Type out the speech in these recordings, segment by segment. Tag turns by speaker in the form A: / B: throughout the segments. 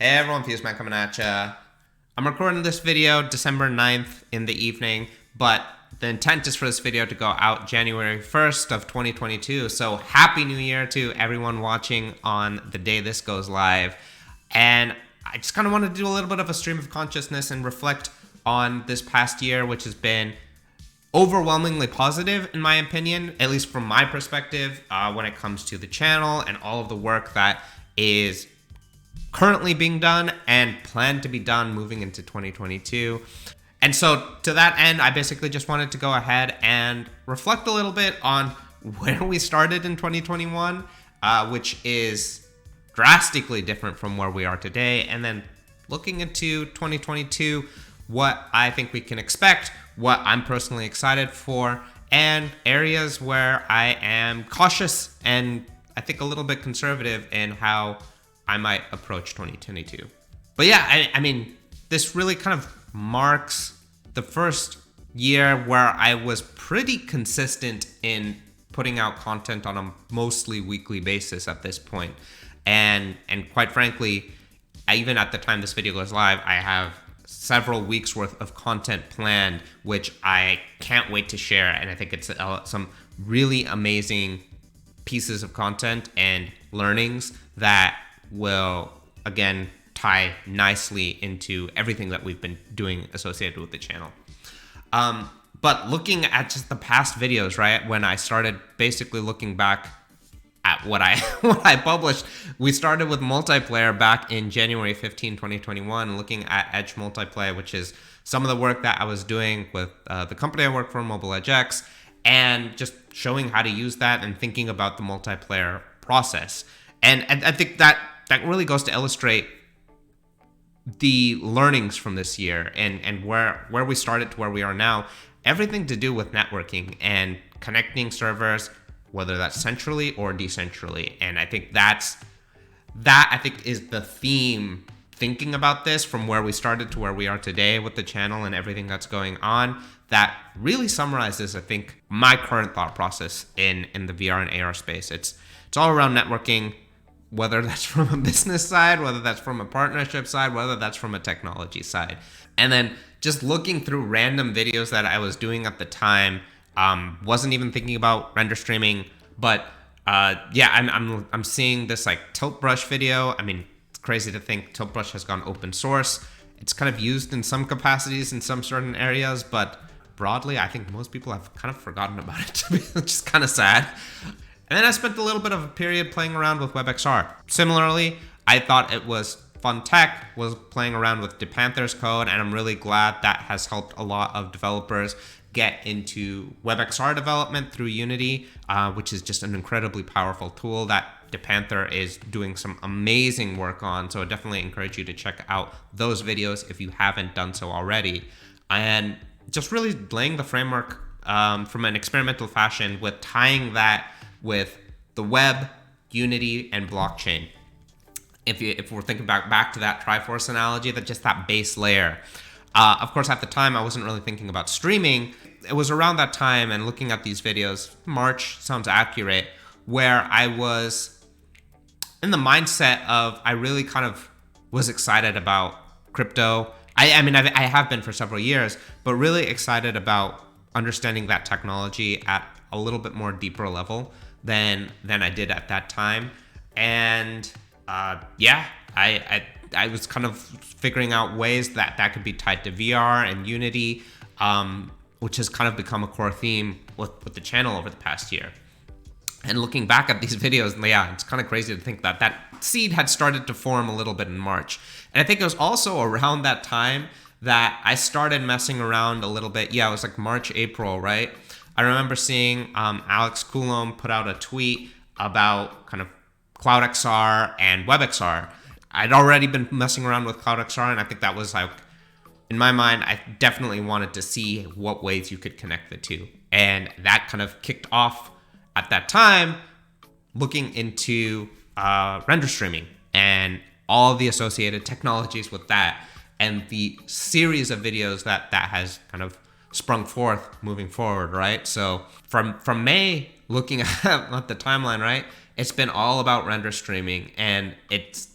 A: Hey everyone, FusedVR coming at ya. I'm recording this video December 9th in the evening, but the intent is for this video to go out January 1st of 2022. So happy new year to everyone watching on the day this goes live. And I just kind of wanted to do a little bit of a stream of consciousness and reflect on this past year, which has been overwhelmingly positive in my opinion, at least from my perspective, when it comes to the channel and all of the work that is currently being done and planned to be done moving into 2022. And so to that end, I basically just wanted to go ahead and reflect a little bit on where we started in 2021, which is drastically different from where we are today. And then looking into 2022, what I think we can expect, what I'm personally excited for, and areas where I am cautious and I think a little bit conservative in how I might approach 2022. But yeah, I mean, this really kind of marks the first year where I was pretty consistent in putting out content on a mostly weekly basis at this point. And quite frankly, even at the time this video goes live, I have several weeks worth of content planned, which I can't wait to share. And I think it's some really amazing pieces of content and learnings that will, again, tie nicely into everything that we've been doing associated with the channel. But looking at just the past videos, right, when I started basically looking back at what I published, we started with multiplayer back in January 15, 2021, looking at Edge Multiplay, which is some of the work that I was doing with the company I work for, Mobile Edge X, and just showing how to use that and thinking about the multiplayer process. And I think that really goes to illustrate the learnings from this year and where we started to where we are now. Everything to do with networking and connecting servers, whether that's centrally or decentrally. And I think that I think is the theme, thinking about this from where we started to where we are today with the channel and everything that's going on, that really summarizes, I think, my current thought process in the VR and AR space. It's all around networking, whether that's from a business side, whether that's from a partnership side, whether that's from a technology side. And then just looking through random videos that I was doing at the time, wasn't even thinking about render streaming, but yeah, I'm seeing this like tilt brush video. I mean, it's crazy to think tilt brush has gone open source. It's kind of used in some capacities in some certain areas, but broadly, I think most people have kind of forgotten about it, which is kind of sad. And then I spent a little bit of a period playing around with WebXR. Similarly, I thought it was fun tech, was playing around with DePanther's code, and I'm really glad that has helped a lot of developers get into WebXR development through Unity, which is just an incredibly powerful tool that DePanther is doing some amazing work on. So I definitely encourage you to check out those videos if you haven't done so already. And just really laying the framework from an experimental fashion with tying that with the web, Unity, and blockchain. If we're thinking back to that Triforce analogy, that just that base layer. Of course, at the time, I wasn't really thinking about streaming. It was around that time and looking at these videos, March sounds accurate, where I was in the mindset of I really kind of was excited about crypto. I mean, I have been for several years, but really excited about understanding that technology at a little bit more deeper level than I did at that time. And yeah, I was kind of figuring out ways that could be tied to VR and Unity, which has kind of become a core theme with the channel over the past year. And looking back at these videos, yeah, it's kind of crazy to think that seed had started to form a little bit in March. And I think it was also around that time that I started messing around a little bit. Yeah, it was like March, April, right? I remember seeing Alex Coulomb put out a tweet about kind of CloudXR and WebXR. I'd already been messing around with CloudXR, and I think that was like, in my mind, I definitely wanted to see what ways you could connect the two. And that kind of kicked off at that time, looking into render streaming and all the associated technologies with that, and the series of videos that has kind of sprung forth moving forward, right? So from May, looking at the timeline, right, it's been all about render streaming, and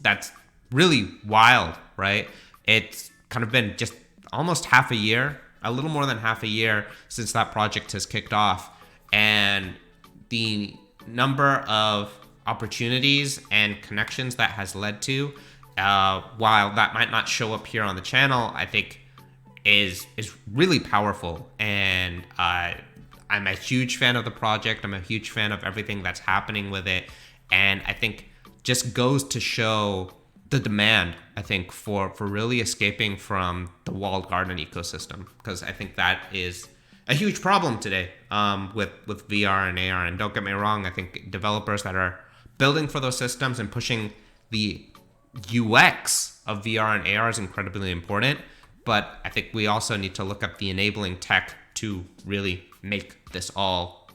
A: that's really wild, right? It's kind of been just almost half a year, a little more than half a year since that project has kicked off. And the number of opportunities and connections that has led to, while that might not show up here on the channel, I think is really powerful. And I'm a huge fan of the project. I'm a huge fan of everything that's happening with it. And I think just goes to show the demand, I think, for really escaping from the walled garden ecosystem, because I think that is a huge problem today with VR and AR. And don't get me wrong, I think developers that are building for those systems and pushing the UX of VR and AR is incredibly important. But I think we also need to look at the enabling tech to really make this all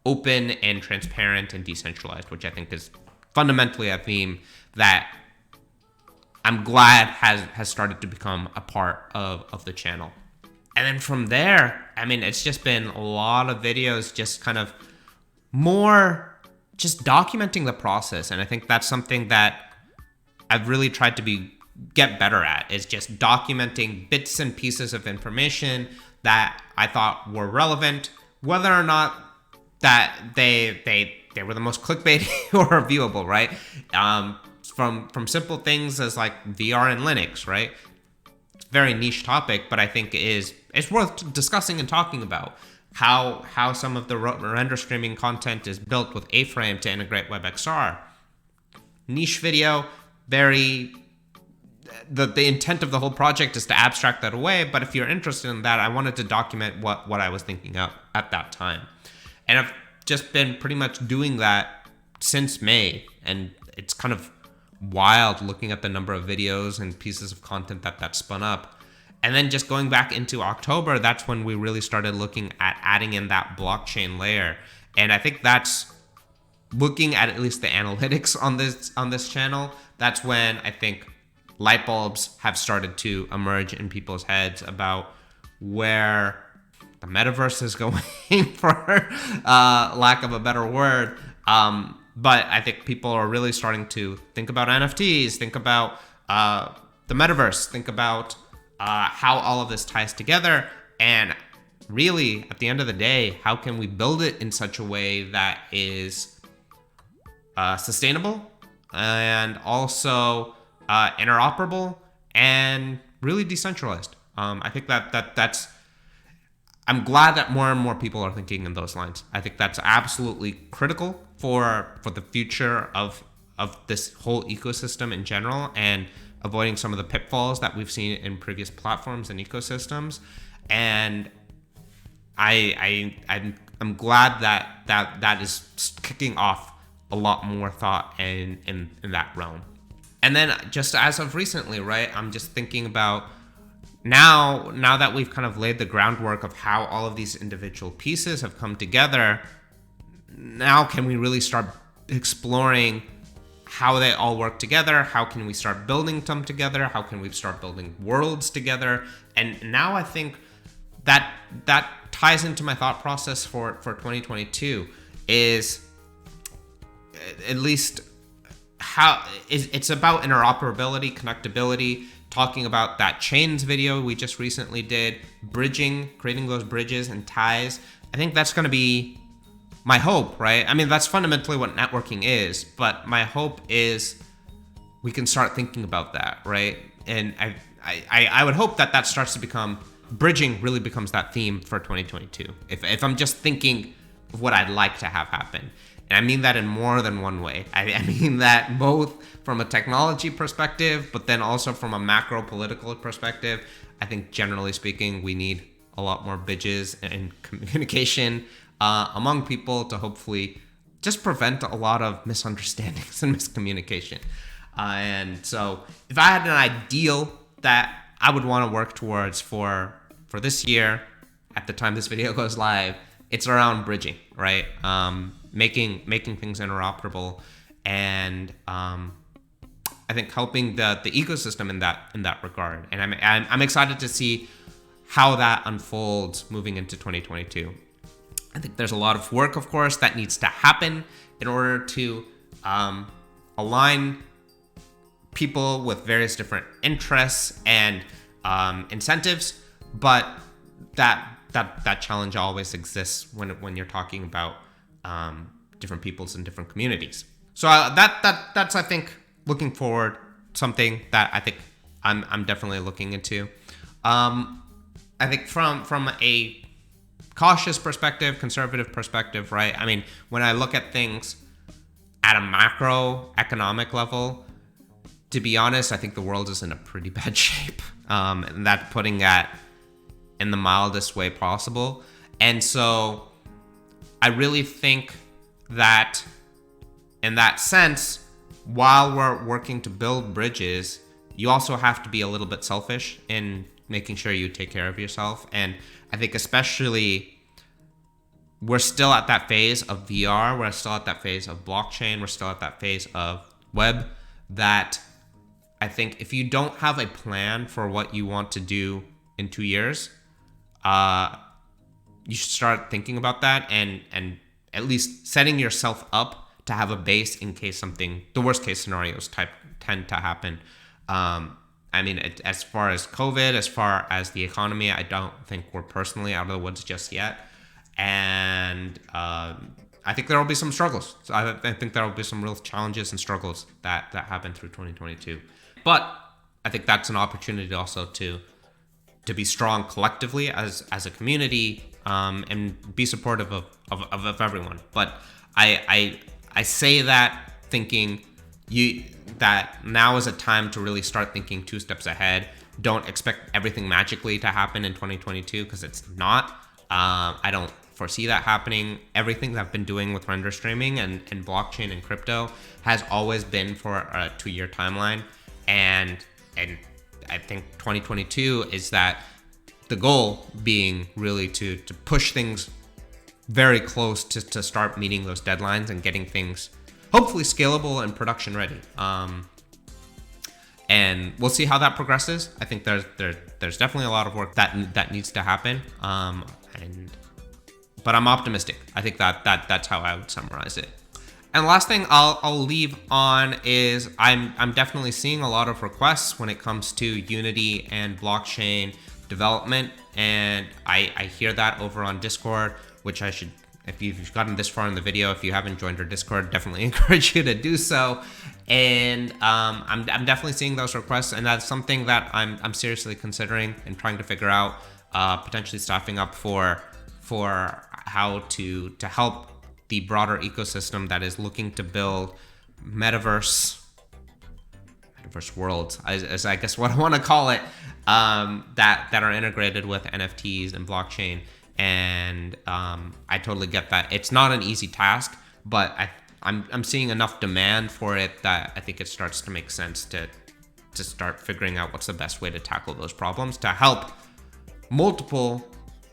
A: open and transparent and decentralized, which I think is fundamentally a theme that I'm glad has started to become a part of the channel. And then from there, I mean, it's just been a lot of videos just kind of more just documenting the process. And I think that's something that I've really tried to get better at, is just documenting bits and pieces of information that I thought were relevant, whether or not that they were the most clickbaity or viewable, right? From simple things as like VR and Linux, right? It's a very niche topic, but I think it's worth discussing and talking about how some of the render streaming content is built with A-Frame to integrate WebXR. Niche video, very... The intent of the whole project is to abstract that away, but if you're interested in that, I wanted to document what I was thinking of at that time. And I've just been pretty much doing that since May, and it's kind of wild looking at the number of videos and pieces of content that spun up. And then just going back into October, that's when we really started looking at adding in that blockchain layer. And I think that's looking at least the analytics on this channel. That's when I think light bulbs have started to emerge in people's heads about where the metaverse is going, for lack of a better word. But I think people are really starting to think about NFTs, think about the metaverse, think about how all of this ties together. And really, at the end of the day, how can we build it in such a way that is sustainable and also interoperable and really decentralized. I think that's. I'm glad that more and more people are thinking in those lines. I think that's absolutely critical for the future of this whole ecosystem in general, and avoiding some of the pitfalls that we've seen in previous platforms and ecosystems. And I'm glad that is kicking off a lot more thought in that realm. And then just as of recently, right, I'm just thinking about now that we've kind of laid the groundwork of how all of these individual pieces have come together, now can we really start exploring how they all work together? How can we start building them together? How can we start building worlds together? And now I think that ties into my thought process for 2022 is at least how it's about interoperability, connectability, talking about that chains video we just recently did, bridging, creating those bridges and ties. I think that's going to be my hope, right? I mean, that's fundamentally what networking is, but my hope is we can start thinking about that, right? And I would hope that starts to become, bridging really becomes that theme for 2022. If I'm just thinking of what I'd like to have happen. And I mean that in more than one way. I mean that both from a technology perspective, but then also from a macro political perspective. I think generally speaking, we need a lot more bridges and communication among people to hopefully just prevent a lot of misunderstandings and miscommunication. And so if I had an ideal that I would want to work towards for this year, at the time this video goes live, it's around bridging, right? Making things interoperable, and I think helping the ecosystem in that regard. And I'm excited to see how that unfolds moving into 2022. I think there's a lot of work, of course, that needs to happen in order to align people with various different interests and incentives, but that challenge always exists when you're talking about different peoples and different communities. So that's I think looking forward, something that I think I'm definitely looking into. I think from a cautious perspective, conservative perspective, right? I mean, when I look at things at a macroeconomic level, to be honest, I think the world is in a pretty bad shape. And that's putting that in the mildest way possible. And so I really think that in that sense, while we're working to build bridges, you also have to be a little bit selfish in making sure you take care of yourself. And I think especially we're still at that phase of VR, we're still at that phase of blockchain, we're still at that phase of web, that I think if you don't have a plan for what you want to do in 2 years, you should start thinking about that and at least setting yourself up to have a base in case the worst case scenarios tend to happen. I mean, as far as COVID, as far as the economy, I don't think we're personally out of the woods just yet. And I think there will be some struggles. So I think there will be some real challenges and struggles that happen through 2022. But I think that's an opportunity also to be strong collectively as a community, and be supportive of everyone. But I say that thinking that now is a time to really start thinking 2 steps ahead. Don't expect everything magically to happen in 2022, because it's not. I don't foresee that happening. Everything that I've been doing with render streaming and blockchain and crypto has always been for a 2-year timeline. And I think 2022 is that the goal being really to push things very close to start meeting those deadlines and getting things hopefully scalable and production ready. And we'll see how that progresses. I think there's definitely a lot of work that needs to happen. But I'm optimistic. I think that's how I would summarize it. And the last thing I'll leave on is I'm definitely seeing a lot of requests when it comes to Unity and blockchain development, and I hear that over on Discord, which I should, if you've gotten this far in the video, if you haven't joined our Discord, definitely encourage you to do so. And I'm definitely seeing those requests, and that's something that I'm seriously considering and trying to figure out, potentially staffing up for how to help the broader ecosystem that is looking to build metaverse worlds, as I guess what I want to call it, that are integrated with NFTs and blockchain. And I totally get that it's not an easy task, but I'm seeing enough demand for it that I think it starts to make sense to start figuring out what's the best way to tackle those problems to help multiple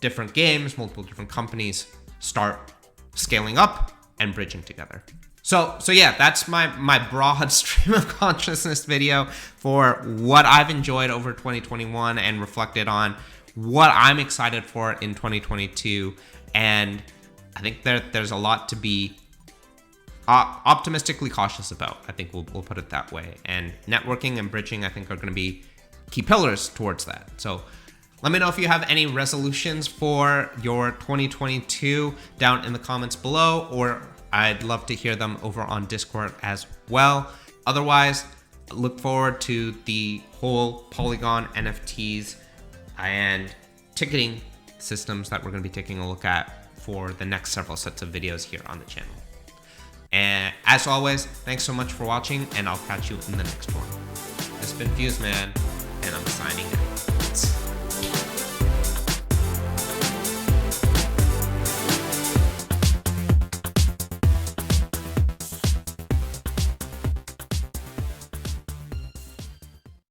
A: different games, multiple different companies start scaling up and bridging together. So yeah, that's my broad stream of consciousness video for what I've enjoyed over 2021 and reflected on what I'm excited for in 2022. And I think there's a lot to be optimistically cautious about. I think we'll put it that way. And networking and bridging, I think, are going to be key pillars towards that. So let me know if you have any resolutions for your 2022 down in the comments below, or I'd love to hear them over on Discord as well. Otherwise, look forward to the whole Polygon NFTs and ticketing systems that we're going to be taking a look at for the next several sets of videos here on the channel. And as always, thanks so much for watching, and I'll catch you in the next one. It's been FusedVR, and I'm signing out.